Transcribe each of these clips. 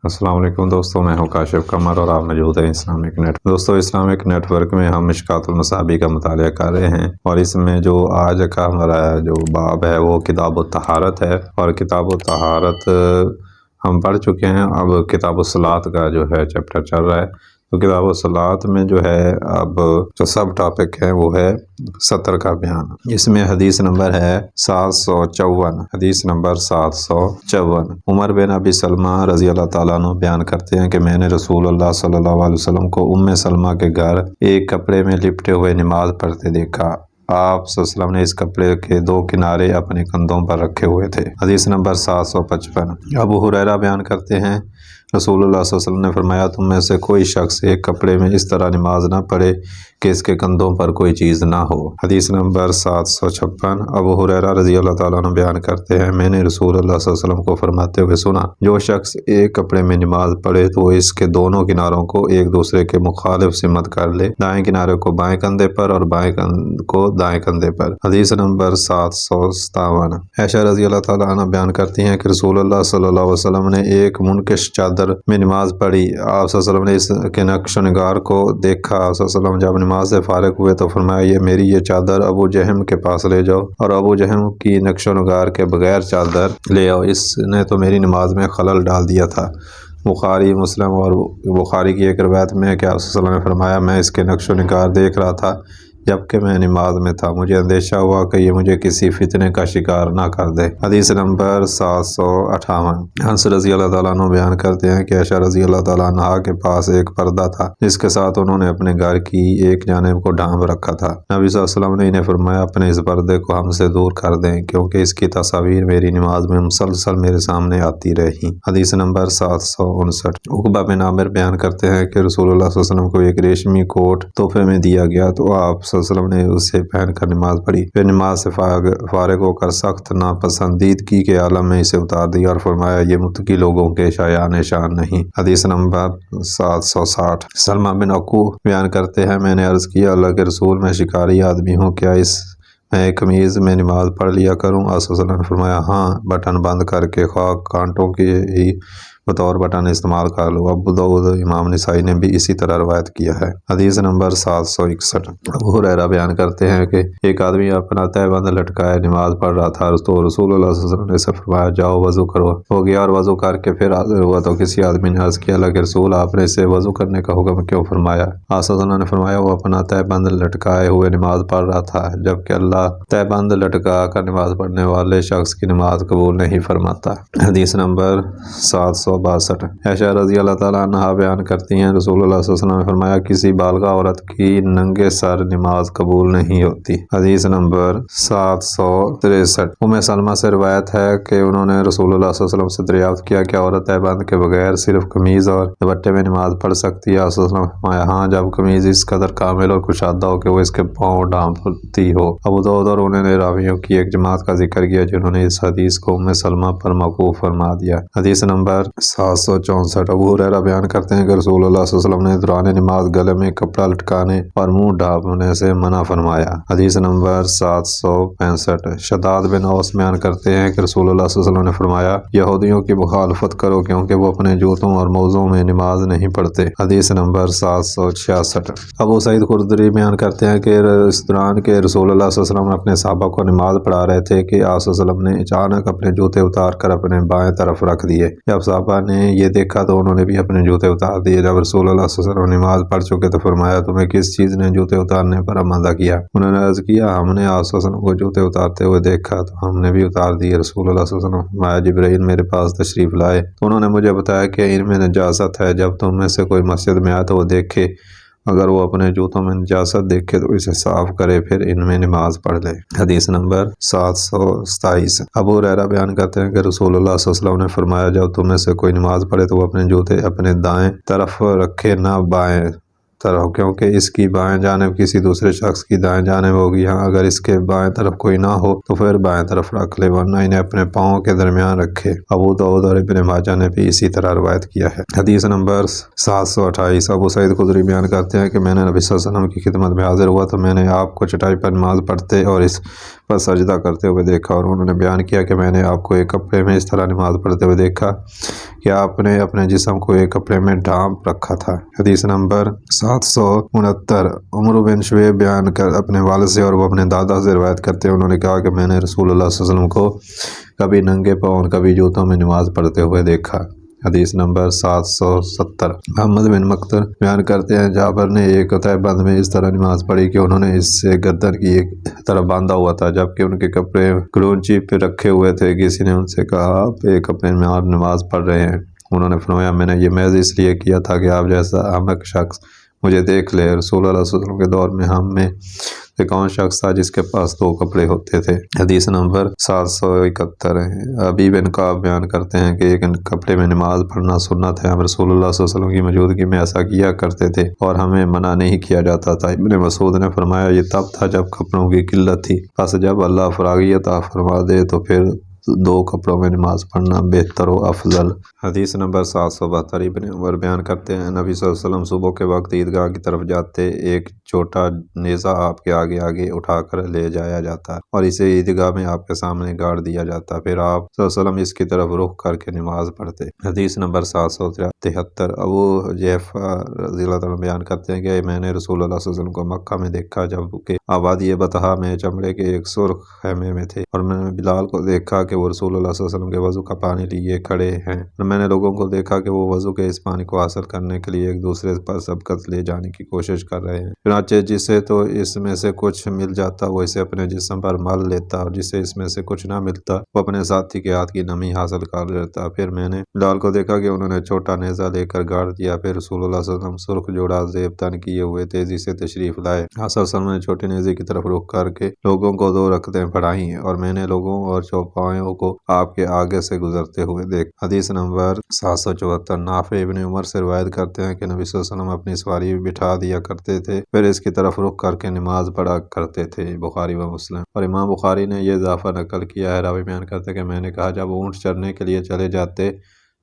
السلام علیکم دوستوں، میں ہوں کاشف قمر اور آپ موجود ہیں اسلامک نیٹ۔ دوستوں، اسلامک نیٹ ورک میں ہم مشکوٰۃ المصابیح کا مطالعہ کر رہے ہیں اور اس میں جو آج کا ہمارا جو باب ہے وہ کتاب الطہارت ہے، اور کتاب الطہارت ہم پڑھ چکے ہیں۔ اب کتاب الصلاۃ کا جو ہے چیپٹر چل رہا ہے، تو کتاب الصلاۃ میں جو ہے اب جو سب ٹاپک ہے وہ ہے سطر کا بیان۔ اس میں حدیث نمبر ہے 754، حدیث نمبر 754۔ عمر بن ابی سلمہ رضی اللہ تعالیٰ عنہ بیان کرتے ہیں کہ میں نے رسول اللہ صلی اللہ علیہ وسلم کو ام سلمہ کے گھر ایک کپڑے میں لپٹے ہوئے نماز پڑھتے دیکھا۔ آپ صلی اللہ علیہ وسلم نے اس کپڑے کے دو کنارے اپنے کندھوں پر رکھے ہوئے تھے۔ حدیث نمبر 755۔ ابو ہریرہ بیان کرتے ہیں رسول اللہ صلی اللہ علیہ وسلم نے فرمایا، تم میں سے کوئی شخص ایک کپڑے میں اس طرح نماز نہ پڑھے کہ اس کے کندھوں پر کوئی چیز نہ ہو۔ حدیث نمبر 756۔ ابو ہریرہ رضی اللہ تعالیٰ عنہ بیان کرتے ہیں میں نے رسول اللہ صلی اللہ علیہ وسلم کو فرماتے ہوئے سنا، جو شخص ایک کپڑے میں نماز پڑھے تو وہ اس کے دونوں کناروں کو ایک دوسرے کے مخالف سمت کر لے، دائیں کنارے کو بائیں کندھے پر اور بائیں کو دائیں کندھے پر۔ حدیث نمبر 757۔ عائشہ رضی اللہ تعالیٰ عنہ بیان کرتی ہیں کہ رسول اللہ صلی اللہ علیہ وسلم نے ایک منکش چادر میں نماز پڑھی۔ آپ صلی اللہ علیہ وسلم نے اس کے نقش و نگار کو دیکھا۔ آپ صلی اللہ علیہ وسلم جب نماز سے فارغ ہوئے تو فرمایا، یہ چادر ابو جہم کے پاس لے جاؤ اور ابو جہم کی نقش و نگار کے بغیر چادر لے آؤ، اس نے تو میری نماز میں خلل ڈال دیا تھا۔ بخاری، مسلم اور بخاری کی ایک روایت میں ہے کہ آپ صلی اللہ علیہ وسلم نے فرمایا، میں اس کے نقش و نگار دیکھ رہا تھا جبکہ میں نماز میں تھا، مجھے اندیشہ ہوا کہ یہ مجھے کسی فتنے کا شکار نہ کر دے۔ حدیث نمبر 758۔ انس رضی اللہ تعالیٰ عنہ بیان کرتے ہیں کہ عائشہ رضی اللہ تعالیٰ عنہ کے پاس ایک پردہ تھا جس کے ساتھ انہوں نے اپنے گھر کی ایک جانب کو ڈھانپ رکھا تھا۔ نبی صلی اللہ علیہ وسلم نے انہیں فرمایا، اپنے اس پردے کو ہم سے دور کر دیں کیونکہ اس کی تصاویر میری نماز میں مسلسل میرے سامنے آتی رہی۔ حدیث نمبر 759۔ عقبہ بن عامر بیان کرتے ہیں کہ رسول اللہ صلی اللہ علیہ وسلم کو ایک ریشمی کوٹ تحفے میں دیا گیا تو آپ صلی اللہ علیہ وسلم نے اسے پہن کر نماز پڑھی، پھر نماز سے فارغ ہو کر سخت ناپسندیدگی کے عالم میں اسے اتار دیا اور فرمایا، یہ متقی لوگوں کے شایان شان نہیں۔ حدیث نمبر 760۔ سلمہ بن عقو بیان کرتے ہیں میں نے عرض کیا، اللہ کے رسول، میں شکاری آدمی ہوں، کیا میں قمیض میں نماز پڑھ لیا کروں؟ آپ صلی اللہ علیہ وسلم نے فرمایا، ہاں، بٹن بند کر کے خواہ کانٹوں کی ہی بطور بٹن استعمال کر لو۔ ابو داؤد امام نسائی نے بھی اسی طرح روایت کیا ہے۔ حدیث نمبر 761۔ ابو ہریرہ بیان کرتے ہیں کہ ایک آدمی اپنا تہ بند لٹکائے نماز پڑھ رہا تھا تو رسول اللہ صلی اللہ علیہ وسلم نے اسے فرمایا، جاؤ وضو کرو۔ ہو گیا اور وضو کر کے پھر حاضر ہوا تو کسی آدمی نے عرض کیا، اللہ کے رسول، آپ نے اسے وضو کرنے کا حکم کیوں فرمایا؟ آپ صلی اللہ علیہ وسلم نے فرمایا، وہ اپنا تہ بند لٹکائے ہوئے نماز پڑھ رہا تھا جبکہ اللہ تہ بند لٹکا کر نماز پڑھنے والے شخص کی نماز قبول نہیں فرماتا۔ حدیث نمبر 762۔ عائشہ رضی اللہ تعالیٰ عنہ بیان کرتی ہیں رسول اللہ صلی اللہ علیہ وسلم نے فرمایا، کسی بالغہ عورت کی ننگے سر نماز قبول نہیں ہوتی۔ حدیث نمبر 763۔ ام سلمہ سے روایت ہے کہ انہوں نے رسول اللہ صلی اللہ علیہ وسلم سے دریافت کیا کہ عورت تہ بند کے بغیر صرف قمیض اور دوپٹے میں نماز پڑھ سکتی ہے؟ آپ صلی اللہ علیہ وسلم نے فرمایا، ہاں، جب قمیض اس قدر کامل اور کشادہ ہو کہ وہ اس کے پاؤں ڈھانپتی ہو۔ ابو داؤد اور انہوں نے راویوں کی ایک جماعت کا ذکر کیا جنہوں نے اس حدیث کو ام سلمہ پر موقوف فرما دیا۔ حدیث نمبر 764۔ ابو ہریرہ بیان کرتے ہیں کہ رسول اللہ صلی اللہ علیہ وسلم نے دوران نماز گلے میں کپڑا لٹکانے اور منہ ڈھانپنے سے منع فرمایا۔ حدیث نمبر 765۔ شداد بن اوس بیان کرتے ہیں کہ رسول اللہ صلی اللہ علیہ وسلم نے فرمایا، یہودیوں کی مخالفت کرو کیونکہ وہ اپنے جوتوں اور موزوں میں نماز نہیں پڑھتے۔ حدیث نمبر 766۔ ابو سعید خدری بیان کرتے ہیں کہ اس دوران کے رسول اللہ صلی اللہ علیہ وسلم اپنے صحابہ کو نماز پڑھا رہے تھے کہ آپ صلی اللہ علیہ وسلم نے اچانک اپنے جوتے اتار کر اپنے بائیں طرف رکھ دیے۔ جب صحابہ نے یہ دیکھا تو انہوں نے بھی اپنے جوتے اتار دیے۔ جب رسول اللہ صلی اللہ علیہ وسلم نماز پڑھ چکے تو فرمایا، تمہیں کس چیز نے جوتے اتارنے پر آمادہ کیا؟ انہوں نے عرض کیا، ہم نے آپ صلی اللہ علیہ وسلم کو جوتے اتارتے ہوئے دیکھا تو ہم نے بھی اتار دیے۔ رسول اللہ صلی اللہ علیہ وسلم نے فرمایا، جبرائیل میرے پاس تشریف لائے تو انہوں نے مجھے بتایا کہ ان میں نجاست ہے، جب تم میں سے کوئی مسجد میں آئے تو وہ دیکھے، اگر وہ اپنے جوتوں میں نجاست دیکھے تو اسے صاف کرے، پھر ان میں نماز پڑھ لے۔ حدیث نمبر 727۔ ابو ہریرہ بیان کرتے ہیں کہ رسول اللہ صلی اللہ علیہ وسلم نے فرمایا، جب تم میں سے کوئی نماز پڑھے تو وہ اپنے جوتے اپنے دائیں طرف رکھے، نہ بائیں طرف، کیونکہ اس کی بائیں جانب کسی دوسرے شخص کی دائیں جانب ہوگی۔ ہاں، اگر اس کے بائیں طرف کوئی نہ ہو تو پھر بائیں طرف رکھ لے، ورنہ انہیں اپنے پاؤں کے درمیان رکھے۔ ابو داؤد اور ابن ماجہ نے بھی اسی طرح روایت کیا ہے۔ حدیث نمبر 728۔ ابو سعید خدری بیان کرتے ہیں کہ میں نے نبی صلی اللہ علیہ وسلم کی خدمت میں حاضر ہوا تو میں نے آپ کو چٹائی پر نماز پڑھتے اور اس پر سجدہ کرتے ہوئے دیکھا، اور انہوں نے بیان کیا کہ میں نے آپ کو ایک کپڑے میں اس طرح نماز پڑھتے ہوئے دیکھا کہ آپ نے اپنے جسم کو ایک کپڑے میں ڈھانپ رکھا تھا۔ حدیث نمبر 769۔ عمر بن شعیب بیان کر اپنے والد سے اور وہ اپنے دادا سے روایت کرتے ہیں، انہوں نے کہا کہ میں نے رسول اللہ صلی اللہ علیہ وسلم کو کبھی ننگے پاؤں اور کبھی جوتوں میں نماز پڑھتے ہوئے دیکھا۔ حدیث نمبر 770۔ محمد بن مقتل بیان کرتے ہیں جابر نے ایک تہہ بند میں اس طرح نماز پڑھی کہ انہوں نے اس سے گردن کی ایک طرف باندھا ہوا تھا، جبکہ ان کے کپڑے گلونچی پہ رکھے ہوئے تھے۔ کسی نے ان سے کہا آپ ایک کپڑے میں آپ نماز پڑھ رہے ہیں؟ انہوں نے فرمایا میں نے یہ محض اس لیے کیا تھا کہ آپ جیسا احمق شخص مجھے دیکھ لے۔ رسول اللہ صلی اللہ علیہ وسلم کے دور میں ہم میں سے کون شخص تھا جس کے پاس 2 کپڑے ہوتے تھے؟ حدیث نمبر 771۔ ابی بن کعب بیان کرتے ہیں کہ ایک کپڑے میں نماز پڑھنا سنت ہے، ہم رسول اللہ صلی اللہ علیہ وسلم کی موجودگی میں ایسا کیا کرتے تھے اور ہمیں منع نہیں کیا جاتا تھا۔ ابن مسعود نے فرمایا یہ تب تھا جب کپڑوں کی قلت تھی، پس جب اللہ فراغیت عطا فرما دے تو پھر 2 کپڑوں میں نماز پڑھنا بہتر و افضل۔ حدیث نمبر 772۔ ابن عمر بیان کرتے ہیں نبی صلی اللہ علیہ وسلم صبح کے وقت عیدگاہ کی طرف جاتے، ایک چھوٹا نیزہ آپ کے آگے آگے اٹھا کر لے جایا جاتا اور اسے عیدگاہ میں آپ کے سامنے گاڑ دیا جاتا، پھر آپ صلی اللہ علیہ وسلم اس کی طرف رخ کر کے نماز پڑھتے۔ حدیث نمبر 773۔ ابو جحفہ رضی اللہ عنہ بیان کرتے ہیں کہ میں نے رسول اللہ صلی اللہ علیہ وسلم کو مکہ میں دیکھا جبکہ آبادی بطحا میں چمڑے کے ایک سرخ خیمے میں تھے، اور میں نے بلال کو دیکھا کہ وہ رسول اللہ صلی اللہ علیہ وسلم کے وضو کا پانی لیے کھڑے ہیں، اور میں نے لوگوں کو دیکھا کہ وہ وضو کے اس پانی کو حاصل کرنے کے لیے ایک دوسرے پر سبقت لے جانے کی کوشش کر رہے ہیں۔ چنانچہ جسے تو اس میں سے کچھ مل جاتا وہ اسے اپنے جسم پر مل لیتا، اور جسے اس میں سے کچھ نہ ملتا وہ اپنے ساتھی کے ہاتھ کی نمی حاصل کر لیتا۔ پھر میں نے بلال کو دیکھا کہ انہوں نے چھوٹا نیزہ لے کر گاڑ دیا، پھر رسول اللہ صلی اللہ علیہ وسلم سرخ جوڑا زیب تن کیے ہوئے تیزی سے تشریف لائے۔ صلی اللہ علیہ وسلم نے چھوٹے نیزے کی طرف رخ کر کے لوگوں کو 2 رکعتیں پڑھائیں، اور میں نے لوگوں اور چوپایوں کو آپ کے آگے سے گزرتے ہوئے دیکھا۔ حدیث نمبر 774۔ نافع ابن عمر سے روایت کرتے ہیں کہ نبی صلی اللہ علیہ وسلم اپنی سواری بٹھا دیا کرتے تھے، پھر اس کی طرف رخ کر کے نماز پڑھا کرتے تھے۔ بخاری و مسلم۔ اور امام بخاری نے یہ اضافہ نقل کیا ہے، راوی بیان کرتے کہ میں نے کہا جب اونٹ چرنے کے لیے چلے جاتے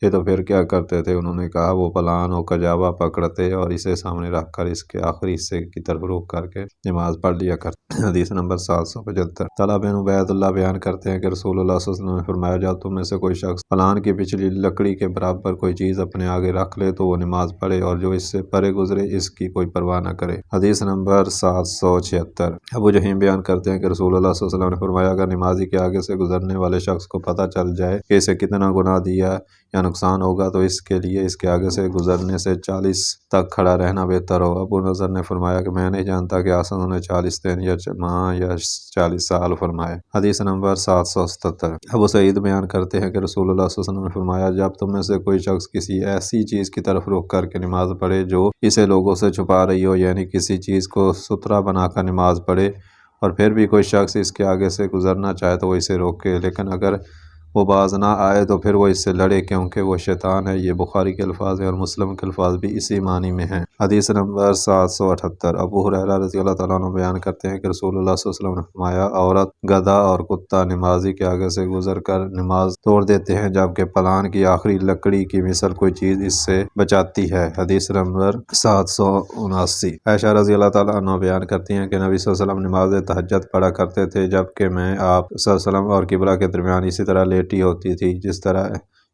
تھے تو پھر کیا کرتے تھے؟ انہوں نے کہا وہ پلان و کجاوا پکڑتے اور اسے سامنے رکھ کر اس کے آخری حصے کی طرف رخ کر کے نماز پڑھ لیا کرتے۔ حدیث نمبر 775۔ طلحہ بن عبید اللہ بیان کرتے ہیں کہ رسول اللہ صلی اللہ علیہ وسلم نے فرمایا جب تم میں سے کوئی شخص پلان کی پچھلی لکڑی کے برابر کوئی چیز اپنے آگے رکھ لے تو وہ نماز پڑھے، اور جو اس سے پرے گزرے اس کی کوئی پرواہ نہ کرے۔ حدیث نمبر 776۔ ابو جہیم بیان کرتے ہیں کہ رسول اللہ صلی اللہ علیہ وسلم نے فرمایا اگر نمازی کے آگے سے گزرنے والے شخص کو پتہ چل جائے کہ اسے کتنا گناہ دیا یا نقصان ہوگا تو اس کے لیے اس کے آگے سے گزرنے سے 40 تک کھڑا رہنا بہتر ہو۔ ابو نضر نے فرمایا کہ میں نہیں جانتا کہ آسن نے 40 دن یا ماہ یا 40 سال فرمائے۔ حدیث نمبر 777۔ ابو سعید بیان کرتے ہیں کہ رسول اللہ صلی اللہ علیہ وسلم نے فرمایا جب تم میں سے کوئی شخص کسی ایسی چیز کی طرف رخ کر کے نماز پڑھے جو اسے لوگوں سے چھپا رہی ہو، یعنی کسی چیز کو ستھرا بنا کر نماز پڑھے، اور پھر بھی کوئی شخص اس کے آگے سے گزرنا چاہے تو وہ اسے روکے، لیکن اگر وہ باز نہ آئے تو پھر وہ اس سے لڑے کیونکہ وہ شیطان ہے۔ یہ بخاری کے الفاظ ہیں اور مسلم کے الفاظ بھی اسی معنی میں ہیں۔ حدیث نمبر 778۔ ابو ہریرہ رضی اللہ تعالیٰ عنہ بیان کرتے ہیں کہ رسول اللہ صلی اللہ علیہ وسلم نے فرمایا عورت، گدھا اور کتا نمازی کے آگے سے گزر کر نماز توڑ دیتے ہیں جبکہ پلان کی آخری لکڑی کی مثل کوئی چیز اس سے بچاتی ہے۔ حدیث نمبر 779۔ عائشہ رضی اللہ تعالیٰ عنہ بیان کرتی ہیں کہ نبی صلی اللہ علیہ وسلم نماز تہجد پڑھا کرتے تھے جبکہ میں آپ صلی اللہ علیہ وسلم اور قبلہ کے درمیان اسی طرح لیٹی ہوتی تھی جس طرح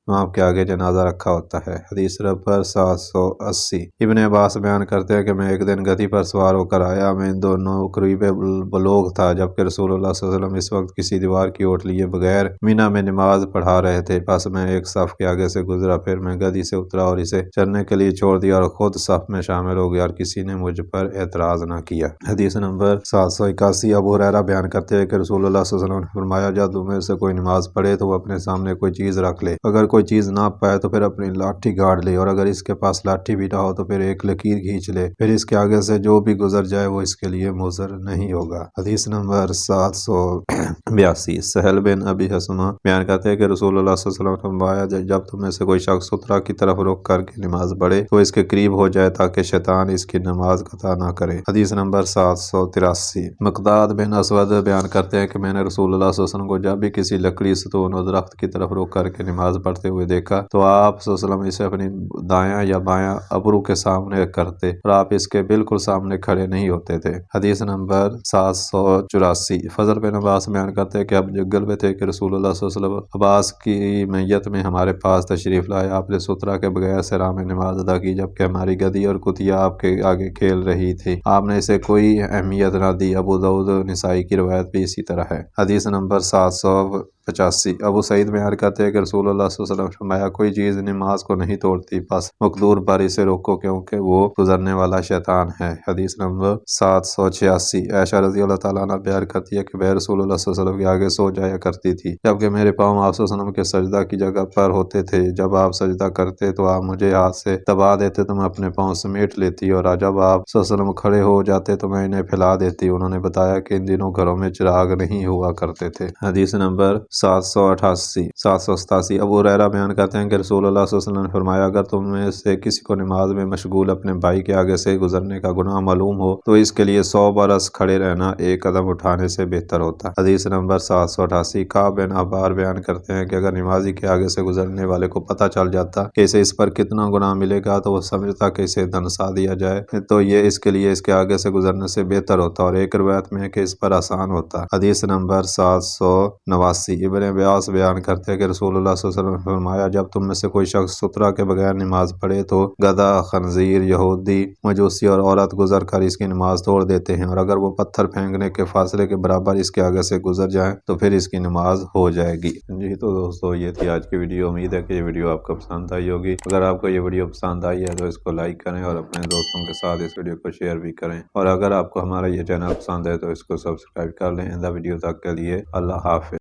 امام کے آگے جنازہ رکھا ہوتا ہے۔ حدیث نمبر 780۔ ابن عباس بیان کرتے ہیں کہ میں ایک دن گدھی پر سوار ہو کر آیا، میں ان دونوں قریب بلوغ تھا جبکہ رسول اللہ صلی اللہ علیہ وسلم اس وقت کسی دیوار کی اوٹ لیے بغیر مینا میں نماز پڑھا رہے تھے، پس میں ایک صف کے آگے سے گزرا، پھر میں گدھی سے اترا اور اسے چرنے کے لیے چھوڑ دیا اور خود صف میں شامل ہو گیا اور کسی نے مجھ پر اعتراض نہ کیا۔ حدیث نمبر 781۔ ابو ہریرہ بیان کرتے ہیں کہ رسول اللہ صلی اللہ علیہ وسلم نے فرمایا جب تم میں سے کوئی نماز پڑھے تو وہ اپنے سامنے کوئی چیز رکھ لے، اگر کوئی چیز نہ پائے تو پھر اپنی لاٹھی گاڑ لے، اور اگر اس کے پاس لاٹھی بھی نہ ہو تو پھر ایک لکیر کھینچ لے، پھر اس کے آگے سے جو بھی گزر جائے وہ اس کے لیے مضر نہیں ہوگا۔ حدیث نمبر 782۔ سہل بن ابی حسمہ بیان کرتے ہیں کہ رسول اللہ صلی اللہ علیہ وسلم نے فرمایا جب تم میں سے کوئی شخص سترہ کی طرف رخ کر کے نماز پڑھے تو اس کے قریب ہو جائے تاکہ شیطان اس کی نماز قطع نہ کرے۔ حدیث نمبر 783۔ مقداد بن اسود بیان کرتے ہیں کہ میں نے رسول اللہ صلی اللہ علیہ وسلم کو جب بھی کسی لکڑی، ستون اور درخت کی طرف رخ کر کے نماز پڑھتے کرتے ہوئے دیکھا تو آپ صلی اللہ علیہ وسلم اسے اپنی دایاں یا بایاں ابرو کے سامنے کرتے اور آپ اس کے بالکل سامنے کھڑے نہیں ہوتے تھے۔ حدیث نمبر 784۔ فضل بن عباس بیان کرتے ہیں کہ اب جنگل میں تھے کہ رسول اللہ صلی اللہ علیہ وسلم عباس کی میت میں ہمارے پاس تشریف لائے۔ آپ نے سترہ کے بغیر سرا میں نماز ادا کی جبکہ ہماری گدی اور کتیا آپ کے آگے کھیل رہی تھی۔ آپ نے اسے کوئی اہمیت نہ دی۔ ابو داؤد نسائی کی روایت بھی اسی طرح ہے۔ حدیث نمبر 785۔ ابو سعید بیان کرتے ہیں کہ رسول اللہ صلی اللہ علیہ وسلم فرمایا کوئی چیز نماز کو نہیں توڑتی بس مقدور پر اسے روکو کیونکہ وہ گزرنے والا شیطان ہے۔ حدیث نمبر 786۔ عائشہ رضی اللہ تعالیٰ عنہ بیان کرتی ہے کہ میں رسول اللہ صلی اللہ علیہ وسلم کے آگے سو جایا کرتی تھی جبکہ میرے پاؤں آپ صلی اللہ علیہ وسلم کے سجدہ کی جگہ پر ہوتے تھے۔ جب آپ سجدہ کرتے تو آپ مجھے ہاتھ سے دبا دیتے تو میں اپنے پاؤں سمیٹ لیتی اور جب آپ صلی اللہ علیہ وسلم کھڑے ہو جاتے تو میں انہیں پھیلا دیتی۔ انہوں نے بتایا کہ ان دنوں گھروں میں چراغ نہیں ہوا کرتے تھے۔ حدیث نمبر 788۔ 787۔ ابو ہریرہ بیان کرتے ہیں کہ رسول اللہ صلی اللہ علیہ وسلم نے فرمایا اگر تم میں سے کسی کو نماز میں مشغول اپنے بھائی کے آگے سے گزرنے کا گناہ معلوم ہو تو اس کے لیے 100 برس کھڑے رہنا ایک قدم اٹھانے سے بہتر ہوتا۔ حدیث نمبر 788۔ کعب بن احبار بیان کرتے ہیں کہ اگر نمازی کے آگے سے گزرنے والے کو پتہ چل جاتا کہ اسے اس پر کتنا گناہ ملے گا تو وہ سمجھتا کہ اسے دنسا دیا جائے تو یہ اس کے لیے اس کے آگے سے گزرنے سے بہتر ہوتا اور ایک روایت میں ہے کہ اس پر آسان ہوتا۔ حدیث نمبر 789۔ ابن عباس بیان کرتے ہیں کہ رسول اللہ صلی اللہ علیہ وسلم نے فرمایا جب تم میں سے کوئی شخص سترہ کے بغیر نماز پڑھے تو گدھا، خنزیر، یہودی، مجوسی اور عورت گزر کر اس کی نماز توڑ دیتے ہیں اور اگر وہ پتھر پھینکنے کے فاصلے کے برابر اس کے آگے سے گزر جائیں تو پھر اس کی نماز ہو جائے گی۔ جی تو دوستو یہ تھی آج کی ویڈیو۔ امید ہے کہ یہ ویڈیو آپ کو پسند آئی ہوگی۔ اگر آپ کو یہ ویڈیو پسند آئی ہے تو اس کو لائک کریں اور اپنے دوستوں کے ساتھ اس ویڈیو کو شیئر بھی کریں اور اگر آپ کو ہمارا یہ چینل پسند ہے تو اس کو سبسکرائب کر لیں۔ آئندہ ویڈیو تک کے لیے اللہ حافظ۔